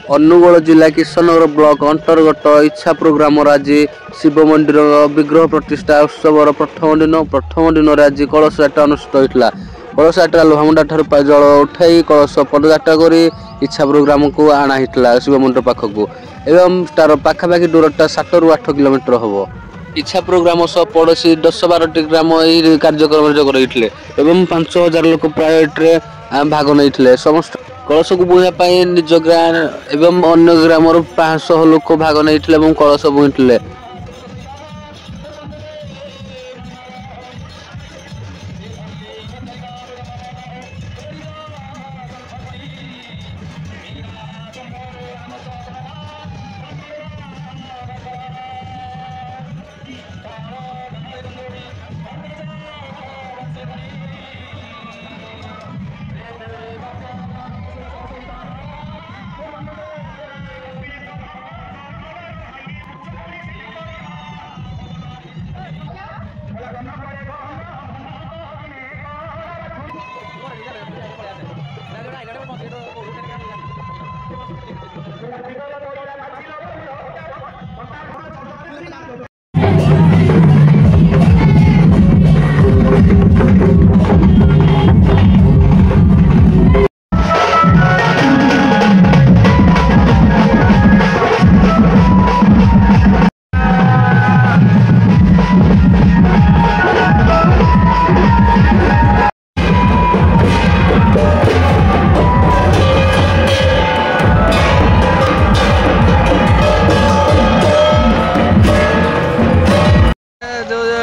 अनुगुल जिला किशनगर ब्लॉक अंतर्गत इच्छापुर ग्राम आज शिव मंदिर विग्रह प्रतिष्ठा उत्सव प्रथम दिन आज कलश यात्रा अनुष्ठित होता। कलश यात्रा लोहामुंडा ठार जल उठाई कलश पदयात्रा कर इच्छापुर ग्राम को आना शिव मंदिर पाखक एवं तार पाखापाखि दूरता 7 ରୁ 8 किलोमीटर हम। इच्छापुर ग्राम सह पड़ोशी 10-12टी ग्राम यही कार्यक्रम जोग रही एवं 5000 लोक प्राय भाग नहीं समस्त कलश को बुहाई निज ग्राम एवं अन्य ग्राम 500 लोक भाग नहीं कलश बुईले।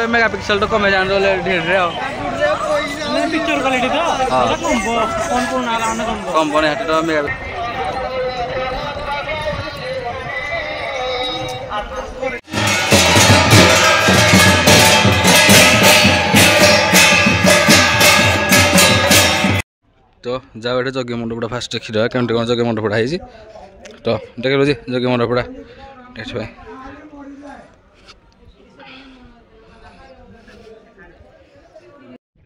मेगापिक्सल तो कमे जान ढेर रे पिक्चर क्वालिटी तो कम बने हाथ तो मेगा तो जाओ ये जगे मंडपटा फास्ट देखिए केमती कौन जगे मंडपटा है तो देख लो जी जगे मंडपटा देखिए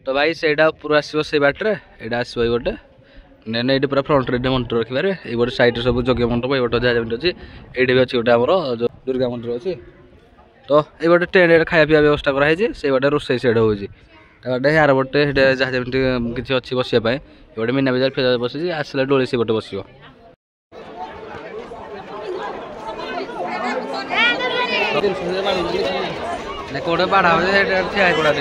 तो भाई से पूरा आसो से बाटे यहाँ आसो गोटे ने ये पूरा फ्रंट रे मंदिर रखिबार ये गोटे साइड सब जगे मंडप ये गोटे जहाँ अच्छी ये भी अच्छी गोटे आमर जो दुर्गा मंदिर अच्छी तो ये गोटे टेंट खाया पीवा व्यवस्था कराई से गोटे रोसई सेड होटे यार गोटे जहाँ जमी किसी अच्छी बसापी गोटे मीना बजार फेजा बस आसला डोली से गोटे बस कौटे बाढ़ा ठिया कड़ा